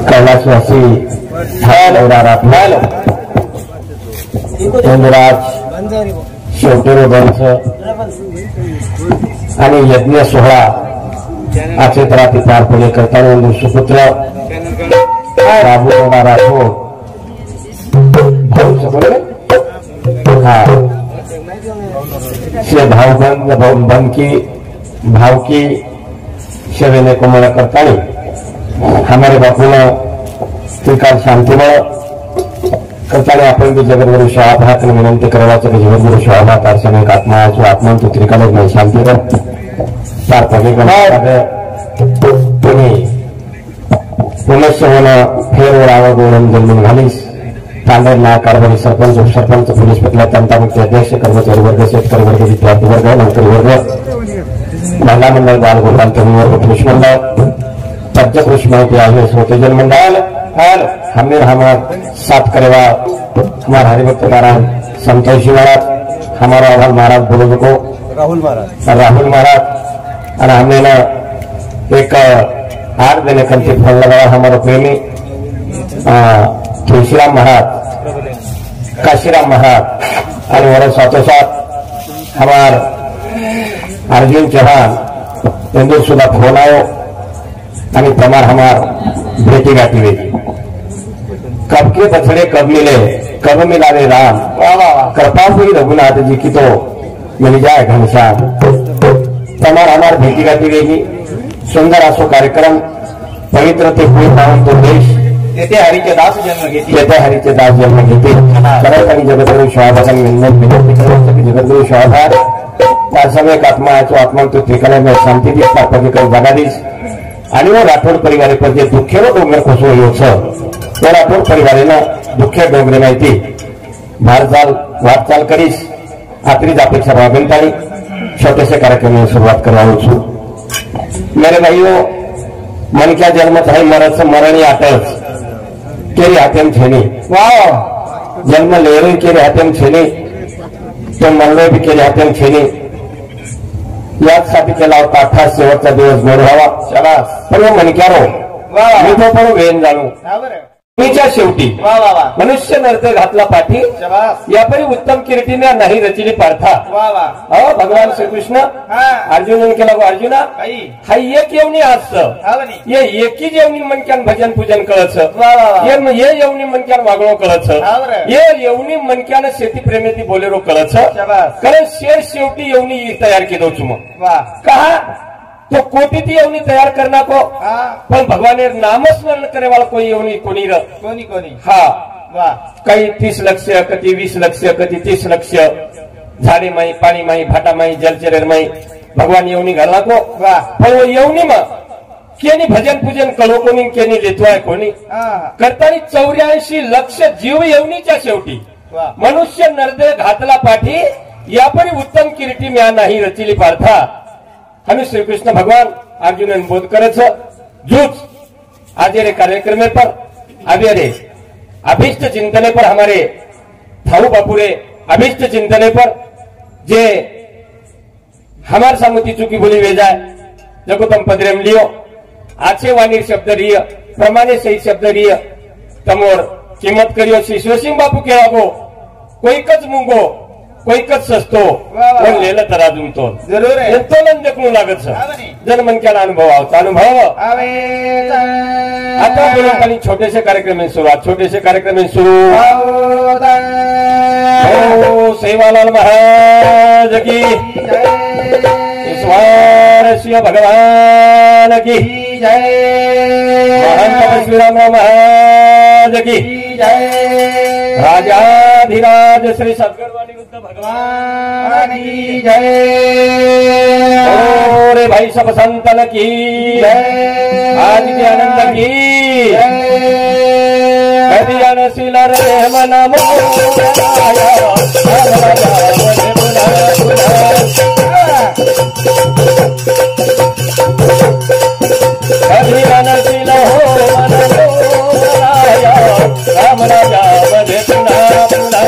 कैलासवासी इंद्राज शेवटी बंच आणि यज्ञ सोहळा आचेत्राती पार पडले करताना सुपुत्र राबू राठोड से भावकी सेवेने कोमला करतानी हमारे बापू ने त्रिकाल शांतिमय करतानी आपण भी जगद्गुरु स्वाभात विनंती करवाचं की जगद्गुरु स्वाभात अर्चनिक आत्मा जो आत्मा तो त्रिकाल में शांति कर चार पगे पुनश्च होणं फेर ओढावं गोळून जन्मून घालीस तांडर ना कारभारी सरपंच पोलीस पटला जनता मुक्ती अध्यक्ष कर्मचारी वर्ग शेतकरी वर्ग विद्यार्थी वर्ग नोकरी वर्ग महिला मंडळ बाल गोपाल तरुण वर्ग पुरुष मंडळ पंच पुरुष माहिती आहे स्वतंत्र मंडल और हमें हमारे साथ करेगा हमारे हरिभक्त महाराज संतोषी महाराज हमारा अवल महाराज बोलो को राहुल महाराज और हमने ना एक 8 दिन कंठी फल लगाया हमारा प्रेमी तुलसीराम महाराज काशीराम महाराज और मेरे साथों साथ हमार अर्जुन चौहान इंदूर सुधा फोन आयो आणि प्रमाण हमार भेटी गाठी हुई कब के बछड़े कब मिले कब मिला रे राम कृपा हुई रघुनाथ जी की तो मिल जाए घनश्याम प्रमाण हमार भेटी गाठी रहेगी सुंदर असो कार्यक्रम पवित्र ते हुए पावन तो देश येथे हरीचे दास जन्म घेते खरंच आणि जगद्गुरु शोभाचा विनंती करायचं की जगद्गुरु शोभा त्या समय आत्मा आहे तो आत्मा तो त्रिकाल में शांति दी स्थापना कर जगा दीस आणि वो राठोड परिवार पर जे दुःखेरो डोंगर कोसळो छ तो राठोड परिवारेनं दुःखे डोंगरे माहिती भारचाल वाटचाल करीस आखरीच अपेक्षा बाबेंतानी छोटेसे कार्यक्रम सुरुवात करवाऊ छु मेरे भाइयों मन क्या जन्म है मरच मरणी आटच केरी हातेम छेनी वाह जन्म लेरो केरी हातेम छेनी तो मरलो भी केरी हातेम छेनी यासाठी केला होता 28 शेवटचा दिवस गोड व्हावा चला पण मनक्यारो मी तो पण वेन जाणू शेवटी मनुष्य नरते घातला पाठी यापरी उत्तम किरीटीने नाही रचिली पार्था भगवान श्रीकृष्ण अर्जुन केला अर्जुना हा एक येवनी असत ये एकी जेवणी मनक्यान भजन पूजन कळच ये येवणी मनक्यान वागणो कळच ये येवणी मनक्यान शेती प्रेमेती बोलेरो कळच कारण शेवटी येवणी तयार केलो छु कहा तो कोटि थी यवनी तैयार करना को पर भगवान नामस्मरण करे वाला कोई यवनी कोनी हाँ वाह कई 30 लक्ष कति 20 लक्ष कति 30 लक्ष झाड़ी माई पानी माई भाटा माई जलचर माई भगवान यवनी घालना को वाह पर वो यवनी में केनी भजन पूजन कलो कोनी केनी लेतवाय कोनी करतानी 84 लक्ष जीव यवनीच्या शेवटी मनुष्य नरदे घातला पाठी यापरी उत्तम किरीटी म्या नाही रचिली पार्था हमें श्री कृष्ण भगवान अर्जुन बोध करे जूझ आज रे कार्यक्रम पर अभी रे अभिष्ट चिंतने पर हमारे थाऊ बापुरे अभिष्ट चिंतने पर जे हमार सामुती चुकी बोली वे जाए जगोतम पदरेम लियो आछे वाणी शब्द रिय प्रमाणे सही शब्द रिय तमोर किंमत करियो श्री शिवसिंह बापू केवा गो कोई कच मुंगो कोई कच सस्तो पण लेला तराजूम तो जरूर है तो नं देखणू लागत जन मन क्या अनुभव अनुभव आता बोलून छोटेसे कार्यक्रम सुरू हो सेवालाल महाराज की ईश्वर शिव भगवान की जय महंत श्री राम महाराज की जय राजाधिराज श्री सद्गुरुवाणी बुद्ध भगवान की जय रे भाई सब संतन की जय आज के आनंद की कभी अनशीला रे मन कभी अनशीला हो राम राजा बधे पुनः पुनः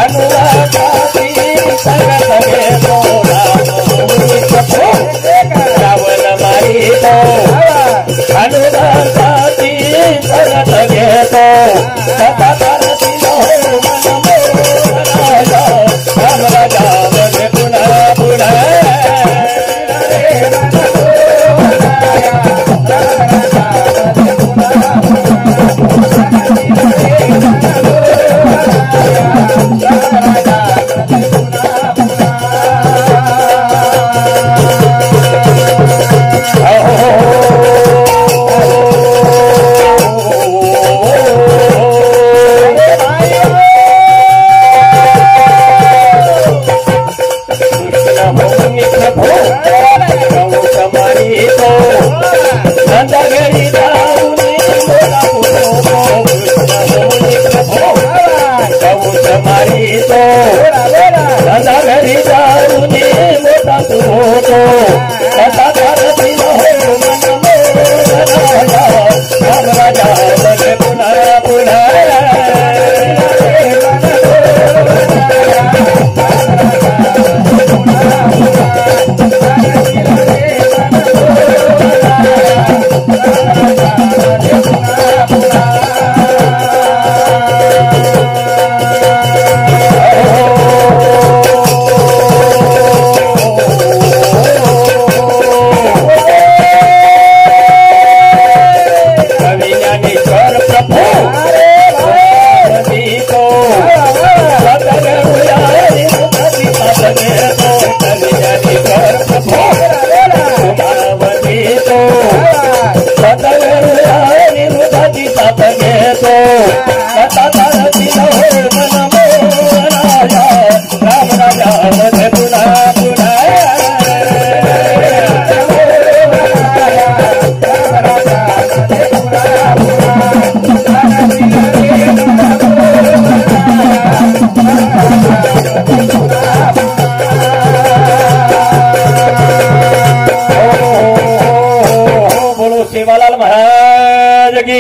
अनुरागाची संगत घेतो रावण मारितो अनुरागाची संगत घेतो सता करती पुन्हा पुन्हा सेवालाल महाराज की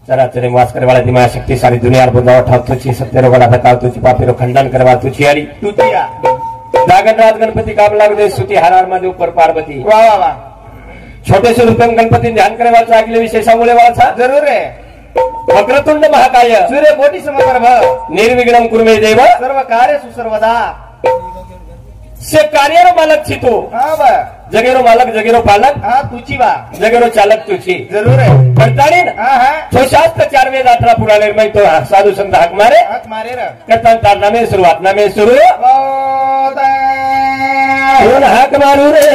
चराचरे वास करे वाला दिमाग शक्ति सारी दुनिया बुंदा ठाव तुझी सत्य रो वाला बता तुझी पापी रो खंडन करवा तुझी हरी तुतिया नागराज गणपति काम लाग दे स्तुति हरार मध्ये ऊपर पार्वती वाह वाह वाह छोटे से रूपम गणपति ध्यान करे वाला अगले विशेष बोले वाला था जरूर है वक्रतुंड महाकाय सूर्य कोटि समप्रभ निर्विघ्नं कुरु मे देव सर्व कार्येषु सर्वदा से कार्यरो मालक छी तू हां बा जगेरो मालक जगेरो पालक हां तुची बा जगेरो चालक तुची जरूर है करताड़ी ना हां हां तो शास्त्र 4 वेद 18 पुराणे में तो साधु संत हक मारे रे करता तार नामे शुरुआत नामे शुरू हक मारू रे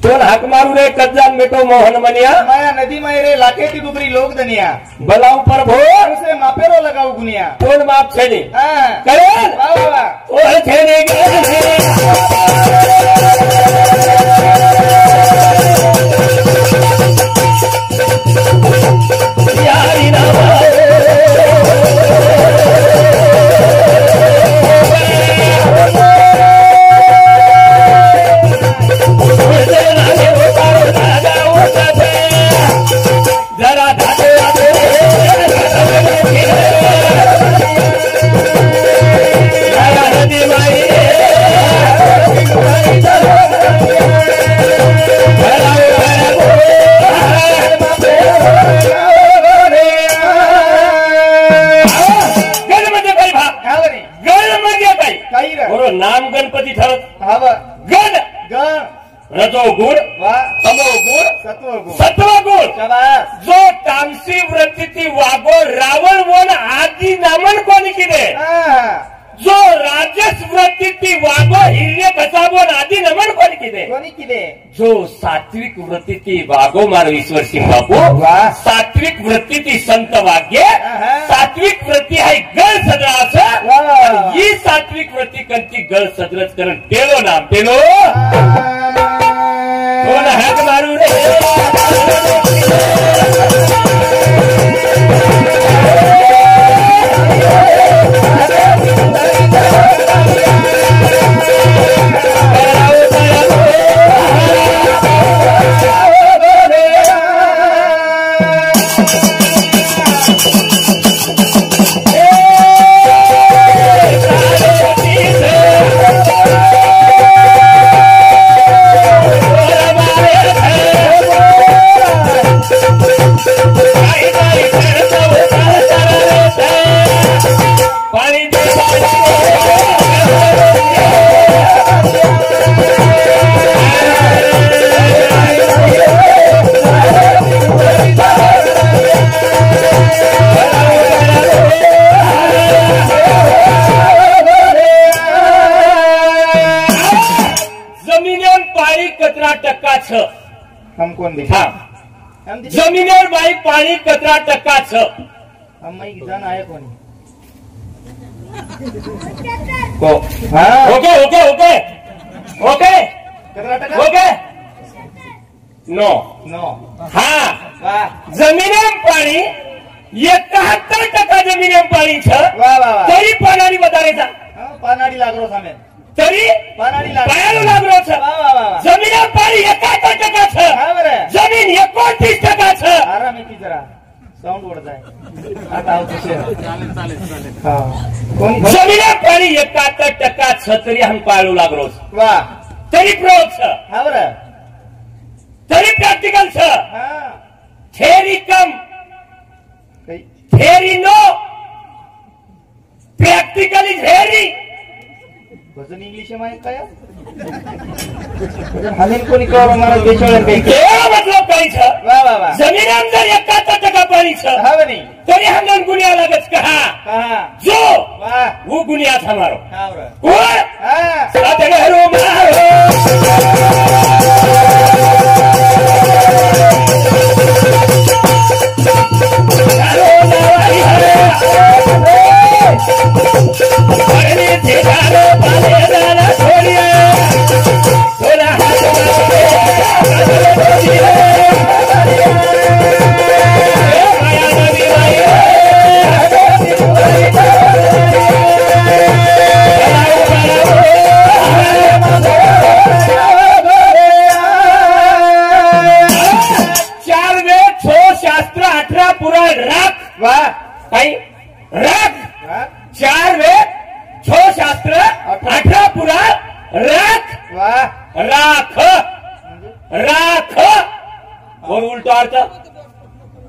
सोन हाक मारू रे कज्जान बेटो मोहन मनिया माया नदी में रे लाखे की डुबरी लोग दनिया बलाऊ पर भोर उसे मापेरो लगाऊ गुनिया कौन माप छेनी हाँ करें वाह वाह ओ छेनी यारी ना नाम गणपती ठरत गण गण रजो गुण तमो गुण सत्व गुण जो तामसी वृत्ती वागो रावण वन आदि नामन कोणी किदे जो राजस वृत्ती वागो हिरण्य कसाबोन आदि नमन कोणी किदे जो सात्विक वृत्ती वागो मारो ईश्वर सिंह बापू सात्विक वृत्ती संत वाग्य सात्विक वृत्ती आहे गळ सदरा ही सात्विक वृत्ती कंची गळ सदरच करण पेलो ना पेलो कोण हाक मारू रे जमिनीवर बाई पाणी कचरा टक्काच जण आहे कोणी okay okay okay okay okay no no हा जमिनीवर पाणी 71% जमिनीवर पाणी तरी पाणी વધારે पानाडी लागलो सामे तरी पानाडी पायाला लागलो जमिनीवर पाणी 71% जमीन 29% आराम येते जरा साऊंड ओढत आहे आता जमिनीवर पाणी 71% तरी हम पाळू लागलो वा तरी प्रयोग हा बरं तरी प्रॅक्टिकल थेरी कम थेरी नो प्रॅक्टिकली थेरी भजन इंग्लिश में काय हमें कोणी कवर मला देशावर काही केवळ मतलब काही छ वा वा वा जमीन अंदर 71% पाणी छ हाव नाही तरी हमन गुनिया लगच कहा जो वा वो गुनिया था मारो हाव रे कोण हां साथे घरो मारो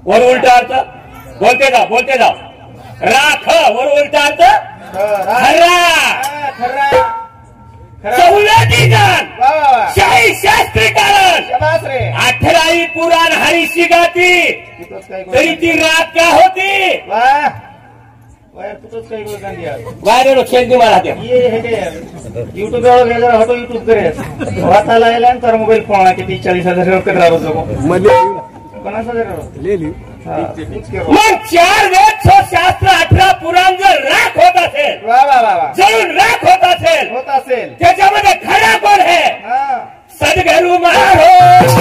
वर उलटा अर्थ बोलते जाओ राख वर उलटा अर्थ खरा सवलती शाही शास्त्री कारण 18 पुराण हरीशी गाती तरी ती राख का होती वायर कुठंच काही बोलता दिया वायर खेळ दे मला ते ये हे के यूट्यूब वर गेला हटो यूट्यूब करे वाचायला आला तर मोबाईल फोन किती 40,000 रुपये राहू नको मध्ये 50,000 ले ली मग 4 वेद 6 शास्त्र 18 पुराण जर राख होत असेल वा वा वा वा जळून राख होत असेल होत असेल त्याच्यामध्ये खरा कोण है हा सद्गुरु महाराज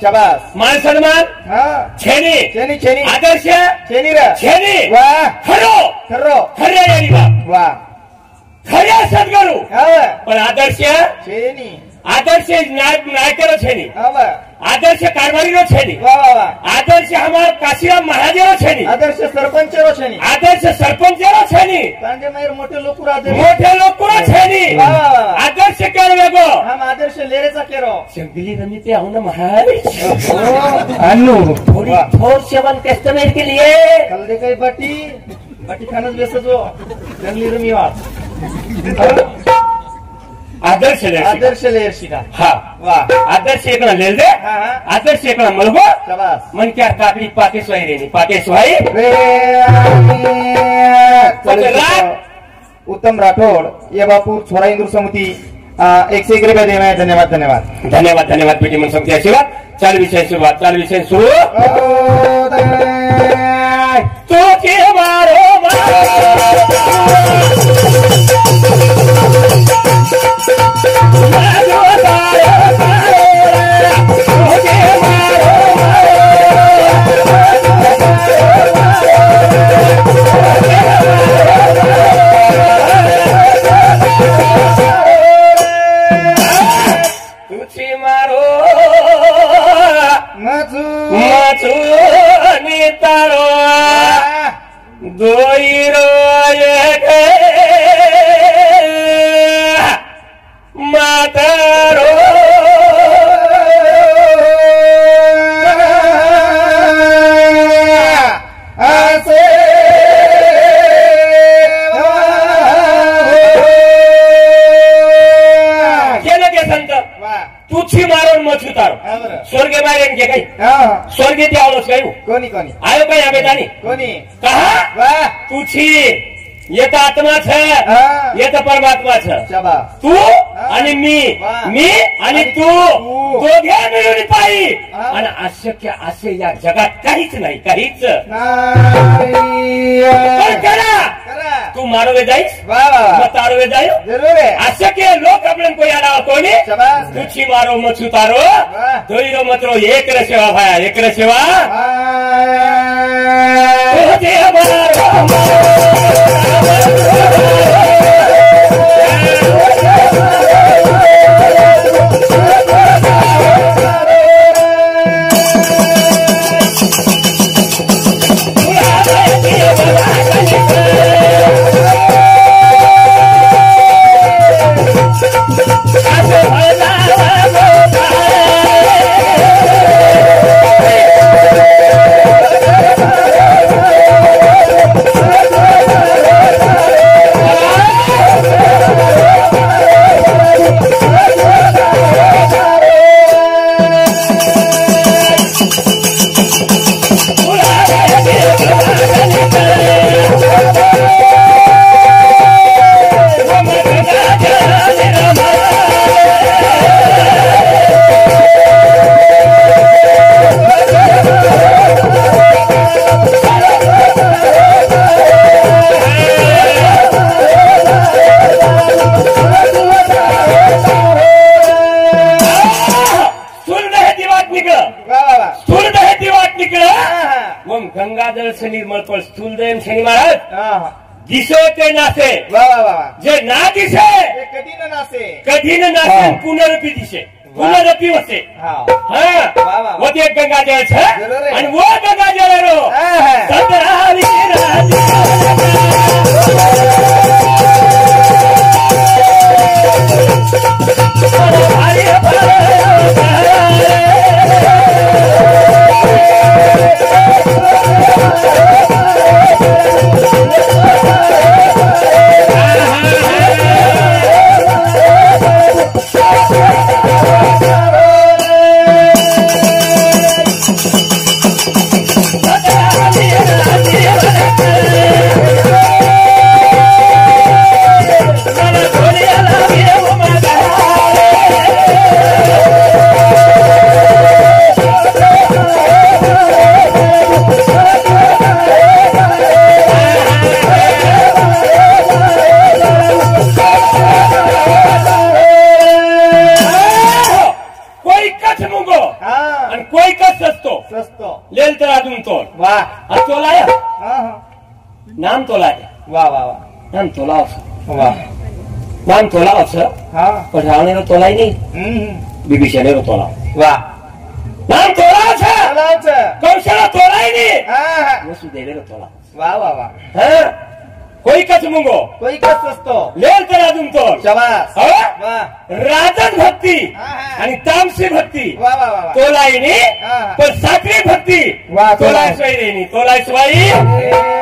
शाबास मान सन्मान हा छेनी छेनी छेनी आदर्श छेनी रे छेनी वा खरो खरो खरे यानी बाप वा खऱ्या सद्गुरु हा पण आदर्श छेनी आदर्श नायकरो छेनी हा आदर्श कारभारीरो छेनी वा वा वा आदर्श हमार काशीराम महाराजेरो छेनी आदर्श सरपंच रो छेनी आदर्श सरपंचरो छेनी तांडे मायर मोठे लोक राहते मोठे लोक कुरो छेनी वा वा वा आदर्श केर वेगो हम आदर्श लेरेचा केरो जंगली रमीते आऊ ना महाराज अन्नू थोड़ी थोर सेवन कस्टमर के लिए कल दे काही बाटी बाटी खानच बेस जो जंगली रमी आदर्श ले आदर्श लेरशिका हा वा आदर्श एक ना लेल दे हा हा आदर्श एक ना मलगो शाबास मन क्या काकड़ी पाके सोई रेनी पाके सोई उत्तम राठोड ये बापूर छोरा हिंदू समिती 101 रुपये देना है धन्यवाद धन्यवाद धन्यवाद धन्यवाद पीटी मन समती आशीर्वाद चाल विषय सुरुवात चाल विषय सुरू तो के मारो दोईरो एक मातारो असे केलं ते संत तुझी मारून मच उतारो स्वर्गे मारेन के काही स्वर्गे ते आवलोच काही कोणी कोणी आयो काही आवेदानी कोणी कहा वाह तुझी येत आत्मा छ येत परमात्मा छ शाबास तू आणि मी मी आणि तू दोघे मिळून पायी आणि अशक्य असे या जगात काहीच नाही काहीच पण करा तू मारोवे जाईस मग तारोवे जायो जरूर है अशक्य लोक आपण को याला कोणी शाबास तुझी मारो मचू तारो दोईरो मतरो एक रे सेवा भाया एक रे सेवा तुझे मारो गंगाजल से निर्मल पर स्थूल देव शनि महाराज दिसो ते नासे वा वा वा जे ना दिसे कधी न नासे कधी न नासे पुनरुपी दिसे पुनरपी वसे हाँ हाँ वो ते गंगा जल छे जरूर है। અને वो गंगा जल रो सतराली लेल तरा तुम तोल वाह अब तोलाया हाँ नाम तोलाया वाह वाह वाह नाम तोलाव वाह नाम तोलाव छ हाँ पण रावणे रो तोलाई नहीं विभीषणे रो तोलाव वाह नाम तोलाव छ चलाओ छ कौशल तोलाई नहीं हाँ वसुदेव रो तोलाव वाह वाह वाह हाँ कोई कच मुंगो कोई का सस्तो लेल तरा तुम तोल शाबाश हाँ? वाह राजन भक्ती हाँ. आणि तामसी भक्ती वाह वाह वाह तोलाई नहीं हाँ. पण सात्विक भक्ती वाह, तोलाई स्वाई नहीं तोलाई स्वाई